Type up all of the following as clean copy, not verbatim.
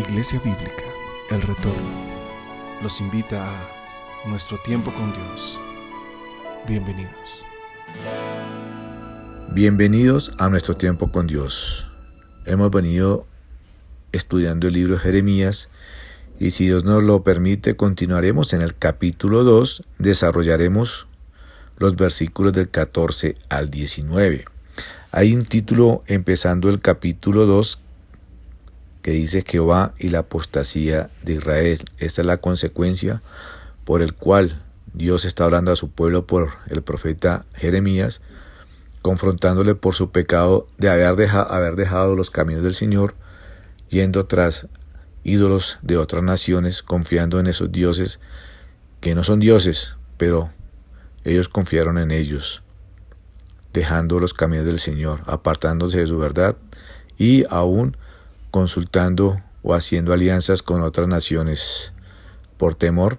Iglesia Bíblica, El Retorno, los invita a Nuestro Tiempo con Dios. Bienvenidos. Bienvenidos a Nuestro Tiempo con Dios. Hemos venido estudiando el libro de Jeremías y si Dios nos lo permite continuaremos en el capítulo 2, desarrollaremos los versículos del 14 al 19. Hay un título empezando el capítulo 2 que dice Jehová y la apostasía de Israel. Esta es la consecuencia por el cual Dios está hablando a su pueblo por el profeta Jeremías, confrontándole por su pecado de haber dejado los caminos del Señor, yendo tras ídolos de otras naciones, confiando en esos dioses que no son dioses, pero ellos confiaron en ellos, dejando los caminos del Señor, apartándose de su verdad y aún consultando o haciendo alianzas con otras naciones por temor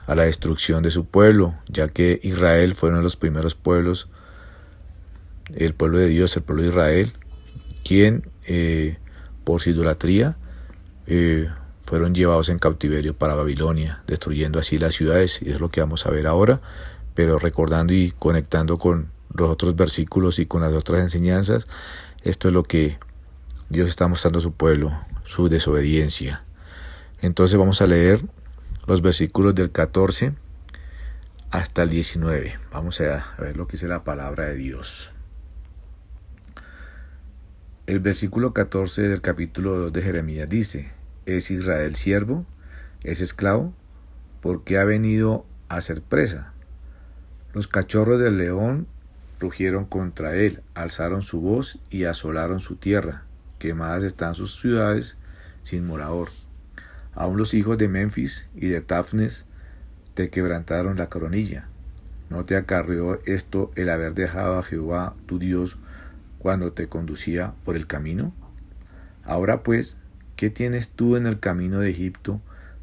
a la destrucción de su pueblo, ya que Israel fue uno de los primeros pueblos, el pueblo de Dios, el pueblo de Israel, quien por su idolatría fueron llevados en cautiverio para Babilonia, destruyendo así las ciudades, y es lo que vamos a ver ahora, pero recordando y conectando con los otros versículos y con las otras enseñanzas. Esto es lo que Dios está mostrando a su pueblo, su desobediencia. Entonces vamos a leer los versículos del 14 hasta el 19. Vamos a ver lo que dice la palabra de Dios. El versículo 14 del capítulo 2 de Jeremías dice: ¿Es Israel siervo? ¿Es esclavo? ¿Por qué ha venido a ser presa? Los cachorros del león rugieron contra él, alzaron su voz y asolaron su tierra. Quemadas están sus ciudades sin morador. Aún los hijos de Memphis y de Tafnes te quebrantaron la coronilla. ¿No te acarreó esto el haber dejado a Jehová tu Dios cuando te conducía por el camino? Ahora pues, ¿qué tienes tú en el camino de Egipto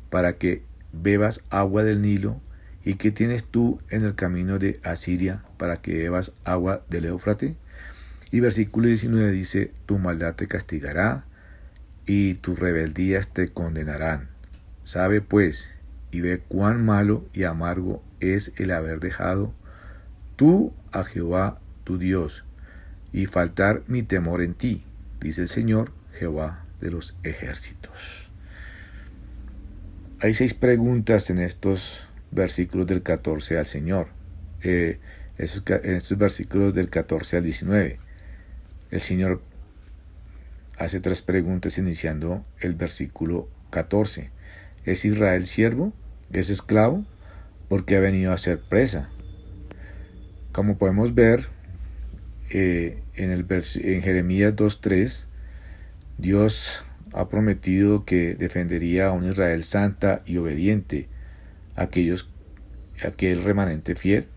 para que bebas agua del Nilo? ¿Y qué tienes tú en el camino de Asiria para que bebas agua del Éufrates? Y versículo 19 dice: tu maldad te castigará y tus rebeldías te condenarán. Sabe pues y ve cuán malo y amargo es el haber dejado tú a Jehová tu Dios y faltar mi temor en ti, dice el Señor Jehová de los ejércitos. Hay 6 preguntas en estos versículos del 14 al Señor, en estos versículos del 14 al 19. El Señor hace 3 preguntas iniciando el versículo 14. ¿Es Israel siervo? ¿Es esclavo? ¿Por qué ha venido a ser presa? Como podemos ver en Jeremías 2:3, Dios ha prometido que defendería a un Israel santa y obediente, aquel remanente fiel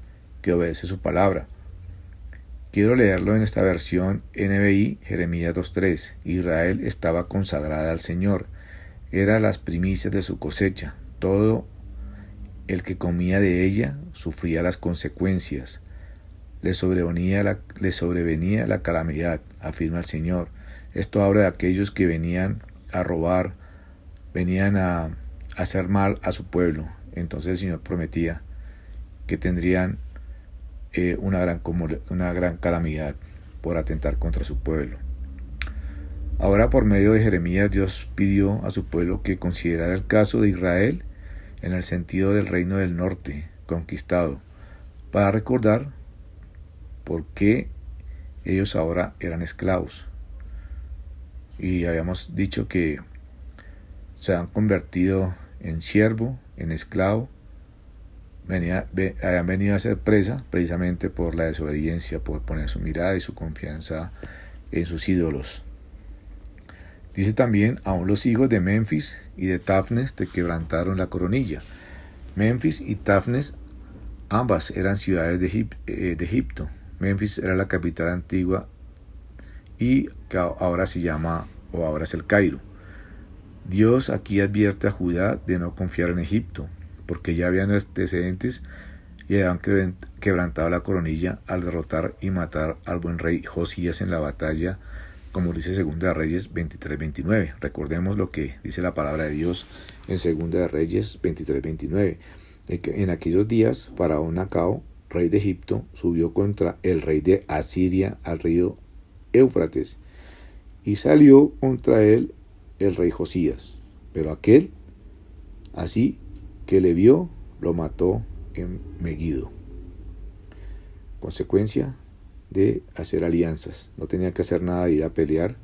que obedece su palabra. Quiero leerlo en esta versión NBI, Jeremías 2:3. Israel estaba consagrada al Señor, era las primicias de su cosecha. Todo el que comía de ella sufría las consecuencias. Le sobrevenía la calamidad, afirma el Señor. Esto habla de aquellos que venían a robar, venían a hacer mal a su pueblo. Entonces el Señor prometía que tendrían una gran calamidad por atentar contra su pueblo. Ahora, por medio de Jeremías, Dios pidió a su pueblo que considerara el caso de Israel en el sentido del reino del norte conquistado, para recordar por qué ellos ahora eran esclavos. Y habíamos dicho que se han convertido en siervo, en esclavo. Habían venido a ser presa precisamente por la desobediencia, por poner su mirada y su confianza en sus ídolos. Dice también: aún los hijos de Memphis y de Tafnes te quebrantaron la coronilla. Memphis y Tafnes ambas eran ciudades de Egipto. Memphis era la capital antigua y que ahora se llama, o ahora es el Cairo. Dios aquí advierte a Judá de no confiar en Egipto, porque ya habían antecedentes y habían quebrantado la coronilla al derrotar y matar al buen rey Josías en la batalla como dice Segunda de Reyes 23:29. Recordemos lo que dice la palabra de Dios en Segunda de Reyes 23:29. En aquellos días, Faraón Necao, rey de Egipto, subió contra el rey de Asiria al río Éufrates, y salió contra él el rey Josías. Pero aquel, así que le vio, lo mató en Megido. Consecuencia de hacer alianzas. No tenía que hacer nada de ir a pelear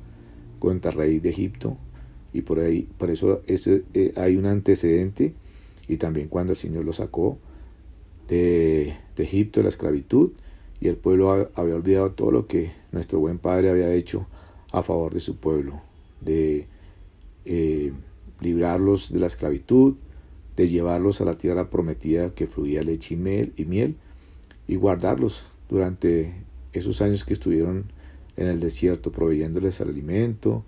contra el rey de Egipto, y por eso hay un antecedente. Y también cuando el Señor lo sacó de Egipto, de la esclavitud, y el pueblo había olvidado todo lo que nuestro buen Padre había hecho a favor de su pueblo, de librarlos de la esclavitud, de llevarlos a la tierra prometida que fluía leche y miel, y guardarlos durante esos años que estuvieron en el desierto, proveyéndoles el alimento,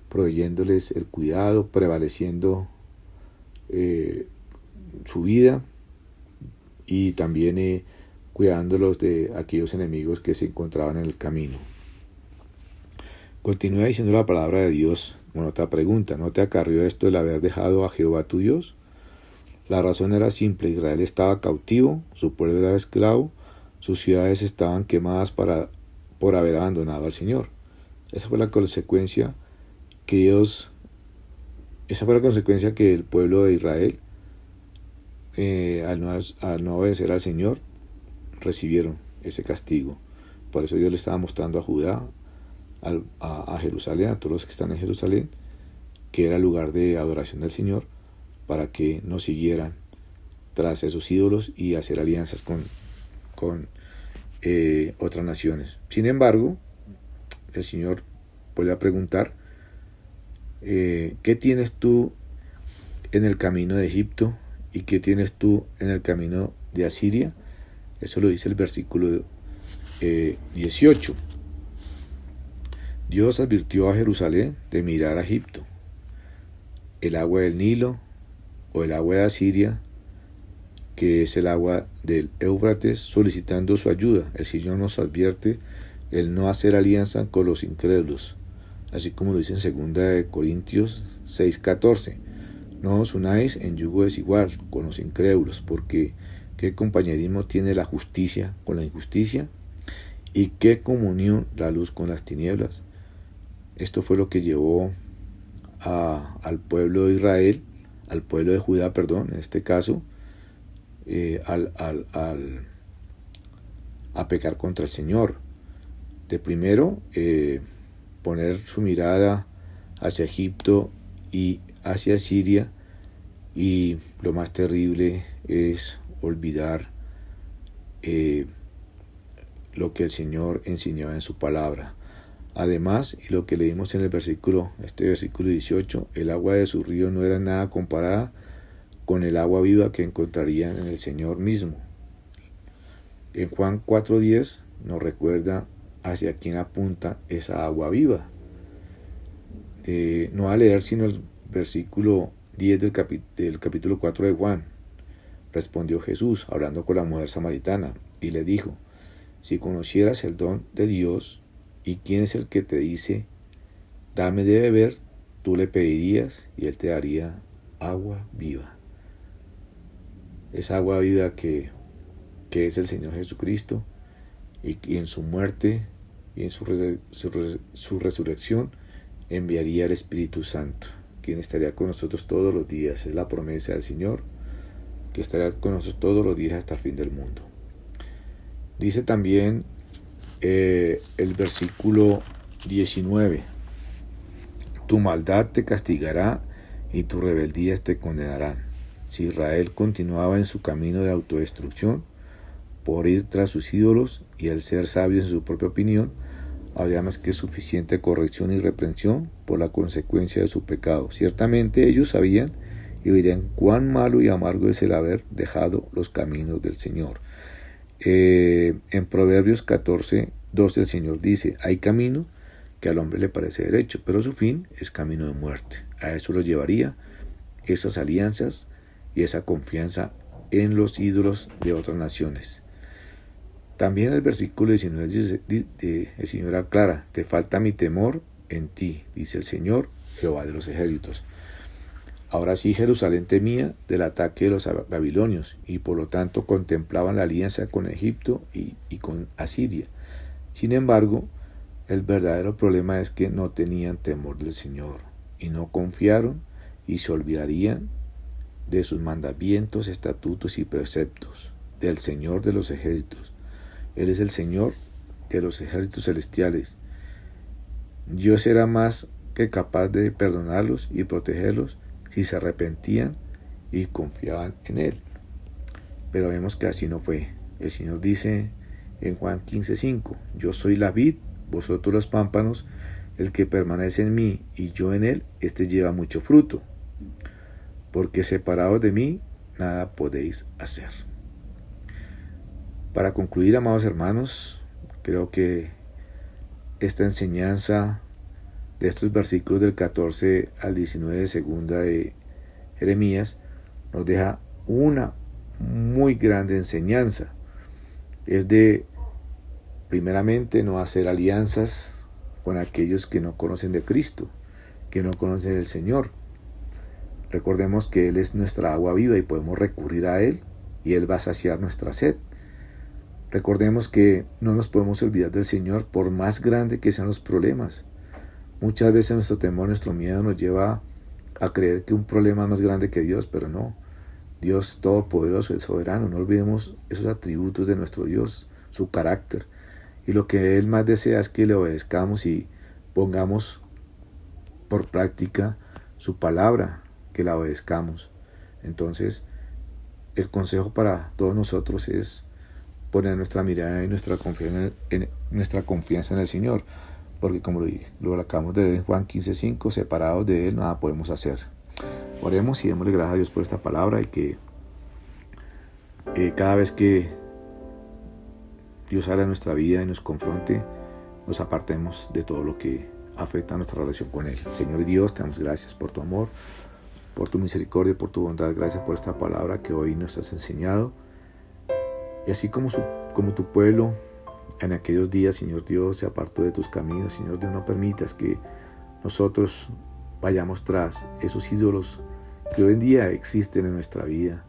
proveyéndoles el cuidado, prevaleciendo su vida, y también cuidándolos de aquellos enemigos que se encontraban en el camino. Continúa diciendo la palabra de Dios. Bueno, otra pregunta: ¿no te acarrió esto el haber dejado a Jehová tu Dios? La razón era simple: Israel estaba cautivo, su pueblo era esclavo, sus ciudades estaban quemadas por haber abandonado al Señor. Esa fue la consecuencia que el pueblo de Israel, al no obedecer al Señor, recibieron ese castigo. Por eso Dios le estaba mostrando a Judá, a Jerusalén, a todos los que están en Jerusalén, que era el lugar de adoración del Señor, para que no siguieran tras esos ídolos y hacer alianzas con otras naciones. Sin embargo, el Señor vuelve a preguntar: ¿qué tienes tú en el camino de Egipto y qué tienes tú en el camino de Asiria? Eso lo dice el versículo 18. Dios advirtió a Jerusalén de mirar a Egipto, el agua del Nilo o el agua de Asiria, que es el agua del Éufrates, solicitando su ayuda. El Señor nos advierte el no hacer alianza con los incrédulos, así como lo dice en 2 Corintios 6:14. No os unáis en yugo desigual con los incrédulos, porque ¿qué compañerismo tiene la justicia con la injusticia? ¿Y qué comunión la luz con las tinieblas? Esto fue lo que llevó al pueblo de Israel, al pueblo de Judá, en este caso, a pecar contra el Señor. De primero, poner su mirada hacia Egipto y hacia Siria, y lo más terrible es olvidar lo que el Señor enseñaba en su palabra. Además, y lo que leímos en versículo 18, el agua de su río no era nada comparada con el agua viva que encontrarían en el Señor mismo. En Juan 4:10 nos recuerda hacia quién apunta esa agua viva. No va a leer sino el versículo 10 del capítulo 4 de Juan. Respondió Jesús, hablando con la mujer samaritana, y le dijo: si conocieras el don de Dios, y quién es el que te dice, dame de beber, tú le pedirías, y él te daría agua viva. Esa agua viva que es el Señor Jesucristo, y en su muerte y en su resurrección enviaría el Espíritu Santo, quien estaría con nosotros todos los días. Es la promesa del Señor, que estará con nosotros todos los días hasta el fin del mundo. Dice también el versículo 19: tu maldad te castigará y tu rebeldía te condenarán. Si Israel continuaba en su camino de autodestrucción por ir tras sus ídolos y el ser sabios en su propia opinión, habría más que suficiente corrección y reprensión por la consecuencia de su pecado. Ciertamente ellos sabían y verían cuán malo y amargo es el haber dejado los caminos del Señor. En Proverbios 14:12 el Señor dice: hay camino que al hombre le parece derecho, pero su fin es camino de muerte. A eso lo llevaría esas alianzas y esa confianza en los ídolos de otras naciones. También el versículo 19 dice, el Señor aclara: te falta mi temor en ti, dice el Señor, Jehová de los ejércitos. Ahora sí Jerusalén temía del ataque de los babilonios y por lo tanto contemplaban la alianza con Egipto y con Asiria. Sin embargo, el verdadero problema es que no tenían temor del Señor y no confiaron y se olvidarían de sus mandamientos, estatutos y preceptos, del Señor de los ejércitos. Él es el Señor de los ejércitos celestiales. Dios era más que capaz de perdonarlos y protegerlos si se arrepentían y confiaban en Él. Pero vemos que así no fue. El Señor dice en Juan 15:5, yo soy la vid, vosotros los pámpanos, el que permanece en mí y yo en él, éste lleva mucho fruto, porque separados de mí, nada podéis hacer. Para concluir, amados hermanos, creo que esta enseñanza de estos versículos del 14 al 19 de segunda de Jeremías nos deja una muy grande enseñanza. Es de, primeramente, no hacer alianzas con aquellos que no conocen de Cristo, que no conocen del Señor. Recordemos que Él es nuestra agua viva y podemos recurrir a Él y Él va a saciar nuestra sed. Recordemos que no nos podemos olvidar del Señor por más grande que sean los problemas. Muchas veces nuestro temor, nuestro miedo nos lleva a creer que un problema es más grande que Dios, pero no. Dios todopoderoso, el soberano, no olvidemos esos atributos de nuestro Dios, su carácter. Y lo que Él más desea es que le obedezcamos y pongamos por práctica su palabra, que la obedezcamos. Entonces, el consejo para todos nosotros es poner nuestra mirada y nuestra confianza en el Señor, porque como lo acabamos de ver en Juan 15:5, separados de Él nada podemos hacer. Oremos y démosle gracias a Dios por esta palabra y que cada vez que Dios haga nuestra vida y nos confronte, nos apartemos de todo lo que afecta a nuestra relación con Él. Señor Dios, te damos gracias por tu amor, por tu misericordia, por tu bondad. Gracias por esta palabra que hoy nos has enseñado. Y así como tu pueblo en aquellos días, Señor Dios, se apartó de tus caminos, Señor Dios, no permitas que nosotros vayamos tras esos ídolos que hoy en día existen en nuestra vida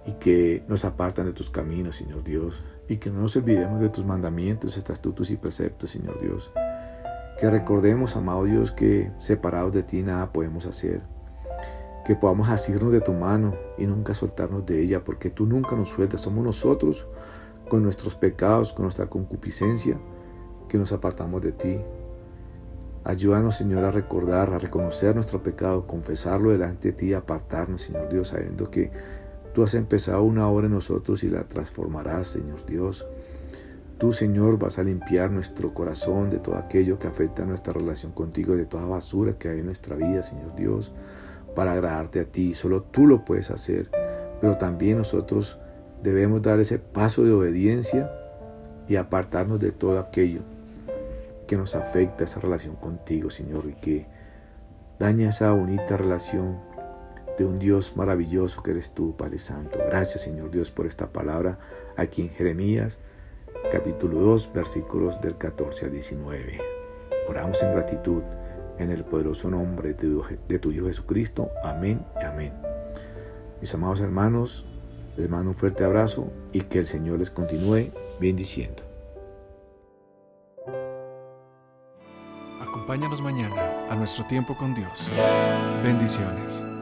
y que nos apartan de tus caminos, Señor Dios, y que no nos olvidemos de tus mandamientos, estatutos y preceptos, Señor Dios. Que recordemos, amado Dios, que separados de ti nada podemos hacer. Que podamos asirnos de tu mano y nunca soltarnos de ella, porque tú nunca nos sueltas. Somos nosotros, con nuestros pecados, con nuestra concupiscencia, que nos apartamos de ti. Ayúdanos, Señor, a recordar, a reconocer nuestro pecado, confesarlo delante de ti y apartarnos, Señor Dios, sabiendo que tú has empezado una obra en nosotros y la transformarás, Señor Dios. Tú, Señor, vas a limpiar nuestro corazón de todo aquello que afecta a nuestra relación contigo, de toda basura que hay en nuestra vida, Señor Dios, para agradarte a ti. Solo tú lo puedes hacer, pero también nosotros debemos dar ese paso de obediencia y apartarnos de todo aquello que nos afecta esa relación contigo, Señor, y que daña esa bonita relación de un Dios maravilloso que eres tú, Padre Santo. Gracias, Señor Dios, por esta palabra aquí en Jeremías, capítulo 2, versículos del 14 al 19. Oramos en gratitud en el poderoso nombre de tu Hijo Jesucristo. Amén y amén. Mis amados hermanos, les mando un fuerte abrazo y que el Señor les continúe bendiciendo. Acompáñanos mañana a nuestro tiempo con Dios. Bendiciones.